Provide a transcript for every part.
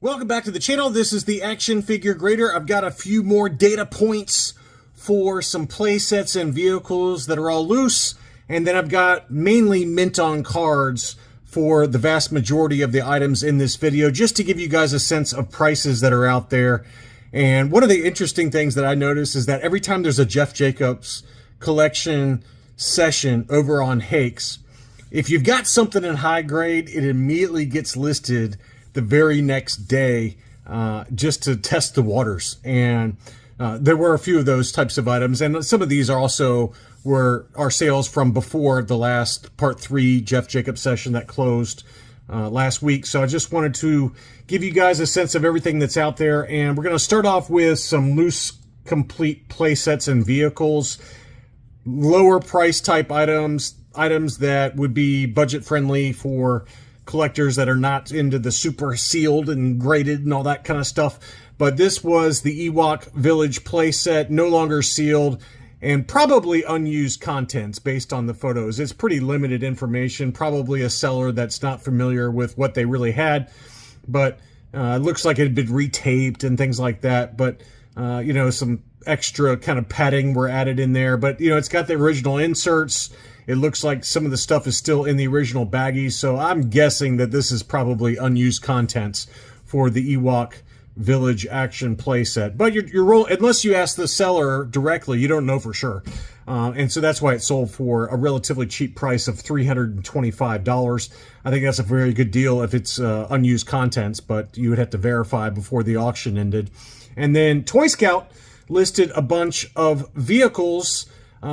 Welcome back to the channel. This is the Action Figure Grader. I've got a few more data points for some play sets and vehicles that are all loose, and then I've got mainly mint on cards for the vast majority of the items in this video, just to give you guys a sense of prices that are out there. And one of the interesting things that I notice is that every time there's a Jeff Jacobs collection session over on Hakes, if you've got something in high grade, it immediately gets listed the very next day just to test the waters. And there were a few of those types of items, and some of these are also our sales from before the last part 3 Jeff Jacobs session that closed last week. So I just wanted to give you guys a sense of everything that's out there, and we're going to start off with some loose complete play sets and vehicles, lower price type items that would be budget friendly for collectors that are not into the super sealed and graded and all that kind of stuff. But this was the Ewok Village playset, no longer sealed, and probably unused contents based on the photos. It's pretty limited information, probably a seller that's not familiar with what they really had, but it looks like it had been retaped and things like that. But you know, some extra kind of padding were added in there, but you know, it's got the original inserts. It looks like some of the stuff is still in the original baggies, so I'm guessing that this is probably unused contents for the Ewok Village action playset. But unless you ask the seller directly, you don't know for sure. And so that's why it sold for a relatively cheap price of $325. I think that's a very good deal if it's unused contents, but you would have to verify before the auction ended. And then Toy Scout listed a bunch of vehicles.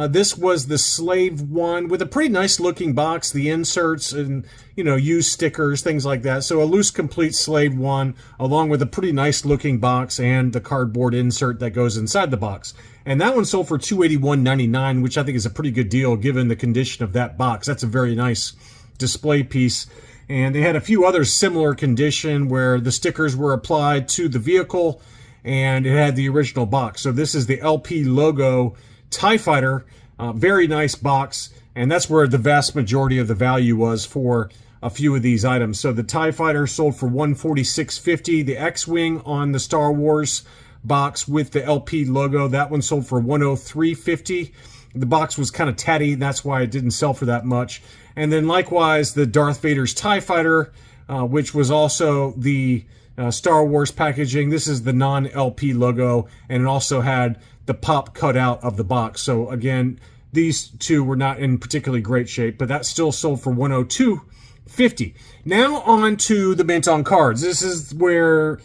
This was the Slave one with a pretty nice looking box, the inserts and, you know, used stickers, things like that. So a loose complete Slave one along with a pretty nice looking box and the cardboard insert that goes inside the box. And that one sold for $281.99, which I think is a pretty good deal given the condition of that box. That's a very nice display piece. And they had a few others similar condition where the stickers were applied to the vehicle and it had the original box. So this is the LP logo TIE Fighter, very nice box, and that's where the vast majority of the value was for a few of these items. So the TIE Fighter sold for $146.50. The X-Wing on the Star Wars box with the LP logo, that one sold for $103.50. The box was kind of tatty, and that's why it didn't sell for that much. And then likewise, the Darth Vader's TIE Fighter, which was also the Star Wars packaging. This is the non-LP logo, and it also had the pop cut out of the box. So again, these two were not in particularly great shape, but that still sold for $102.50. Now on to the mint on cards. This is where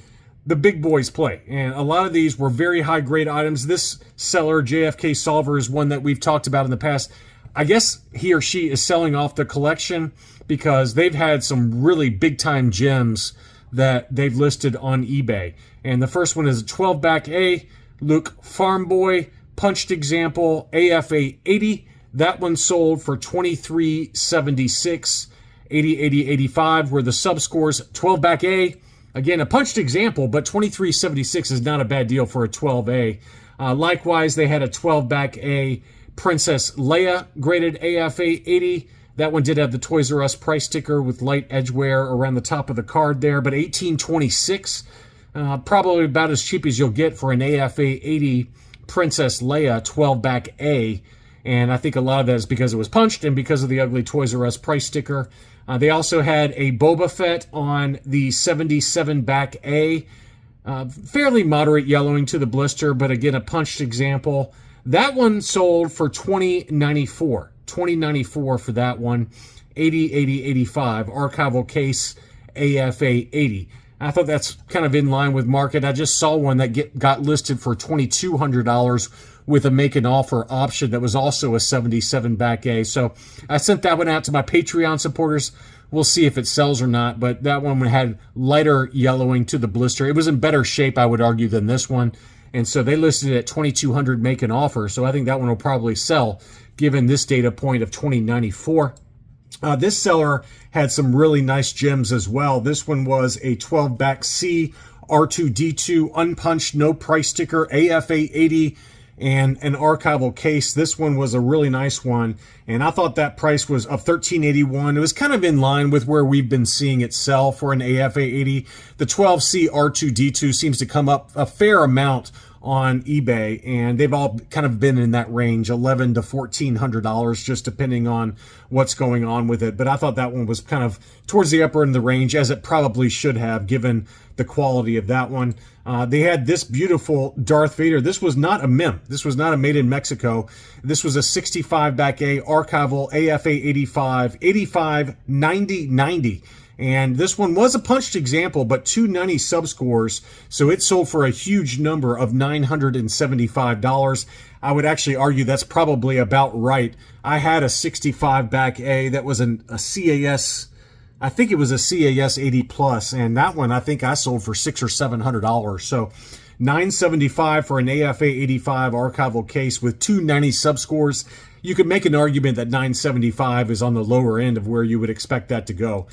the big boys play, and a lot of these were very high grade items. This seller, JFK Solver, is one that we've talked about in the past. I guess he or she is selling off the collection because they've had some really big time gems that they've listed on eBay. And the first one is a 12 back A Luke Farm Boy punched example AFA 80. That one sold for $23.76. 80, 80, 85 were the sub scores. 12 back A, again a punched example, but $23.76 is not a bad deal for a 12A. Likewise, they had a 12 back A Princess Leia graded AFA 80. That one did have the Toys R Us price sticker with light edge wear around the top of the card there, but $18.26. Probably about as cheap as you'll get for an AFA 80 Princess Leia 12 back A. And I think a lot of that is because it was punched and because of the ugly Toys R Us price sticker. They also had a Boba Fett on the 77 back A. Fairly moderate yellowing to the blister, but again, a punched example. That one sold for $20.94. $20.94 for that one. 80, 80, 85. Archival case AFA 80. I thought that's kind of in line with market. I just saw one that got listed for $2,200 with a make an offer option that was also a 77 back A. So I sent that one out to my Patreon supporters. We'll see if it sells or not, but that one had lighter yellowing to the blister. It was in better shape, I would argue, than this one. And so they listed it at $2,200 make an offer. So I think that one will probably sell given this data point of $20.94. This seller had some really nice gems as well. This one was a 12 back C R2-D2 unpunched, no price sticker, AFA 80, and an archival case. This one was a really nice one, and I thought that price was of $13.81. It was kind of in line with where we've been seeing it sell for an AFA 80. The 12C R2D2 seems to come up a fair amount on eBay, and they've all kind of been in that range, $1,100 to $1,400, just depending on what's going on with it. But I thought that one was kind of towards the upper end of the range, as it probably should have, given the quality of that one. They had this beautiful Darth Vader. This was not a MIM. This was not a made in Mexico. This was a 65 back A archival AFA 85, 85, 90, 90. And this one was a punched example, but 290 subscores, so it sold for a huge number of $975. I would actually argue that's probably about right. I had a 65 back A that was a CAS, I think it was a CAS 80 plus, and that one I think I sold for $600 or $700. So $975 for an AFA 85 archival case with 290 subscores. You could make an argument that $975 is on the lower end of where you would expect that to go.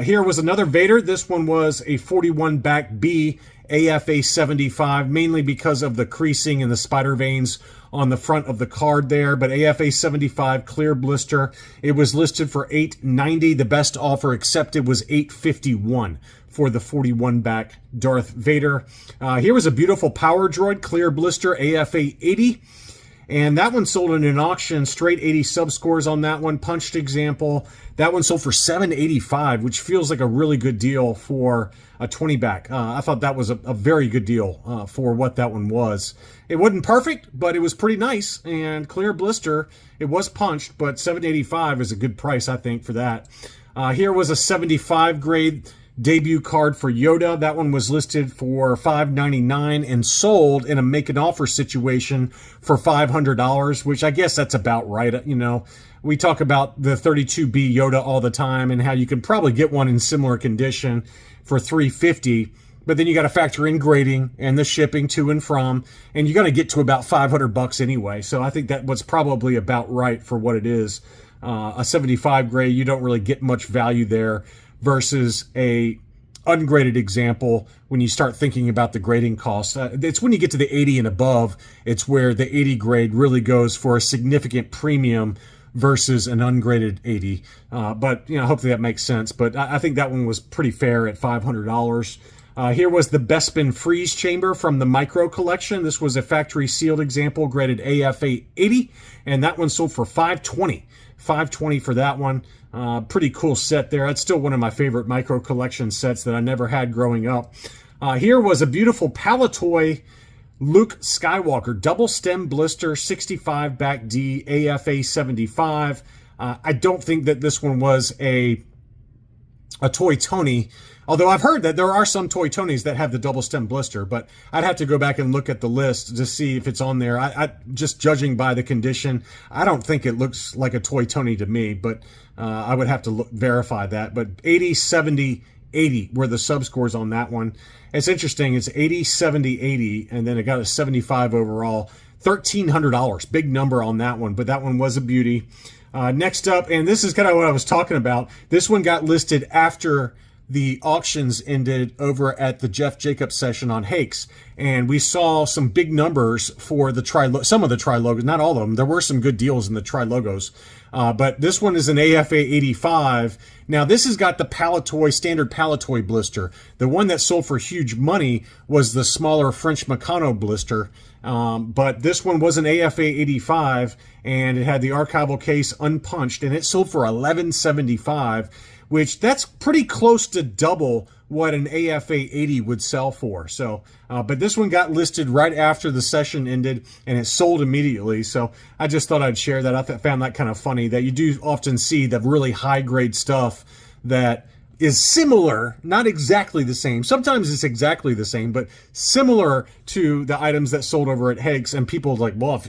Here was another Vader. This one was a 41 back B AFA 75, mainly because of the creasing and the spider veins on the front of the card there. But AFA 75 clear blister. It was listed for $890. The best offer accepted was $851 for the 41 back Darth Vader. Here was a beautiful Power Droid clear blister AFA 80. And that one sold in an auction, straight 80 subscores on that one, punched example. That one sold for $785, which feels like a really good deal for a 20 back. I thought that was a very good deal for what that one was. It wasn't perfect, but it was pretty nice. And clear blister, it was punched, but $785 is a good price, I think, for that. Here was a 75 grade debut card for Yoda. That one was listed for $599 and sold in a make an offer situation for $500, which I guess that's about right. You know, we talk about the 32B Yoda all the time and how you can probably get one in similar condition for $350, but then you got to factor in grading and the shipping to and from, and you got to get to about $500 anyway. So I think that was probably about right for what it is. A 75 grade, you don't really get much value there, versus a ungraded example when you start thinking about the grading costs. It's when you get to the 80 and above, it's where the 80 grade really goes for a significant premium versus an ungraded 80. But, you know, hopefully that makes sense. But I think that one was pretty fair at $500. Here was the Bespin Freeze Chamber from the Micro Collection. This was a factory sealed example, graded AFA 80, and that one sold for $520. $520 for that one. Pretty cool set there. That's still one of my favorite Micro Collection sets that I never had growing up. Here was a beautiful Palatoy Luke Skywalker double stem blister 65 back D AFA 75. I don't think that this one was a Toy Tony, although I've heard that there are some Toy Tonys that have the double stem blister, but I'd have to go back and look at the list to see if it's on there. I just judging by the condition, I don't think it looks like a Toy Tony to me, but I would have to verify that. But 80, 70, 80 were the subscores on that one. It's interesting. It's 80, 70, 80, and then it got a 75 overall. $1,300, big number on that one, but that one was a beauty. Next up, and this is kind of what I was talking about, this one got listed after the auctions ended over at the Jeff Jacobs session on Hakes, and we saw some big numbers for the some of the tri-logos, not all of them. There were some good deals in the tri-logos, but this one is an AFA 85. Now, this has got the Palatoy, standard Palatoy blister. The one that sold for huge money was the smaller French Meccano blister, but this one was an AFA 85, and it had the archival case unpunched, and it sold for $1175, which that's pretty close to double what an AFA 80 would sell for. So, but this one got listed right after the session ended, and it sold immediately. So I just thought I'd share that. I found that kind of funny that you do often see the really high grade stuff that is similar, not exactly the same. Sometimes it's exactly the same, but similar to the items that sold over at Hakes, and people are like, well,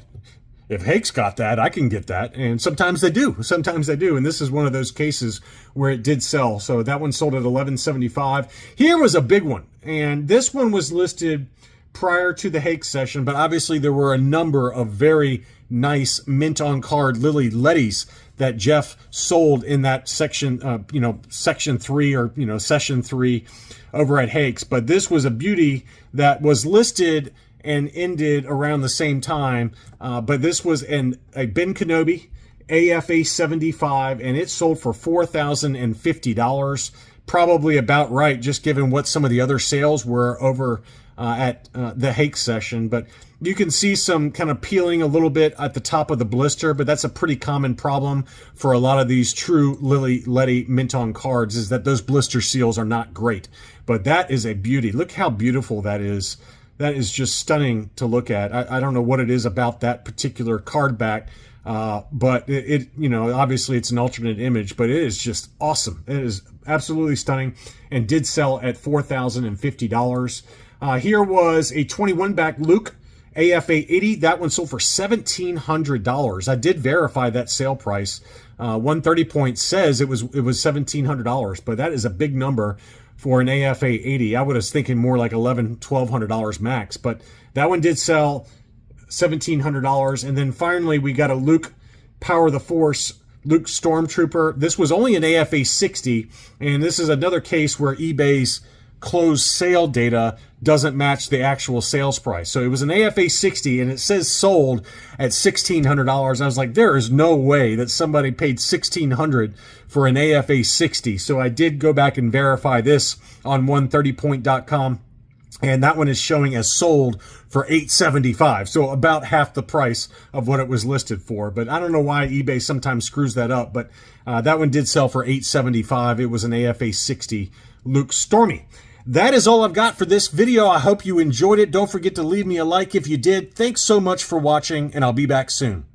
if Hakes got that, I can get that. And sometimes they do. Sometimes they do. And this is one of those cases where it did sell. So that one sold at $1175. Here was a big one. And this one was listed prior to the Hakes session, but obviously there were a number of very nice mint on card Lili Ledys that Jeff sold in that section, section 3 or, session 3 over at Hakes. But this was a beauty that was listed and ended around the same time. But this was a Ben Kenobi AFA 75, and it sold for $4,050. Probably about right, just given what some of the other sales were over at the Hake session. But you can see some kind of peeling a little bit at the top of the blister, but that's a pretty common problem for a lot of these true Lili Ledy mint-on cards, is that those blister seals are not great. But that is a beauty. Look how beautiful that is. That is just stunning to look at. I don't know what it is about that particular card back, but it you know, obviously it's an alternate image, but it is just awesome. It is absolutely stunning, and did sell at $4,050. Here was a 21 back Luke AFA 80. That one sold for $1,700. I did verify that sale price. 130 point says it was $1,700, but that is a big number for an AFA 80. I was thinking more like $1,100-$1,200 max, but that one did sell $1,700. And then finally we got a Luke Power the Force Luke Stormtrooper. This was only an AFA 60, and this is another case where eBay's closed sale data doesn't match the actual sales price. So it was an AFA 60 and it says sold at $1,600. I was like, there is no way that somebody paid $1,600 for an AFA 60. So I did go back and verify this on 130point.com, and that one is showing as sold for $875, so about half the price of what it was listed for. But I don't know why eBay sometimes screws that up, but that one did sell for $875. It was an AFA 60 Luke Stormy. That is all I've got for this video. I hope you enjoyed it. Don't forget to leave me a like if you did. Thanks so much for watching, and I'll be back soon.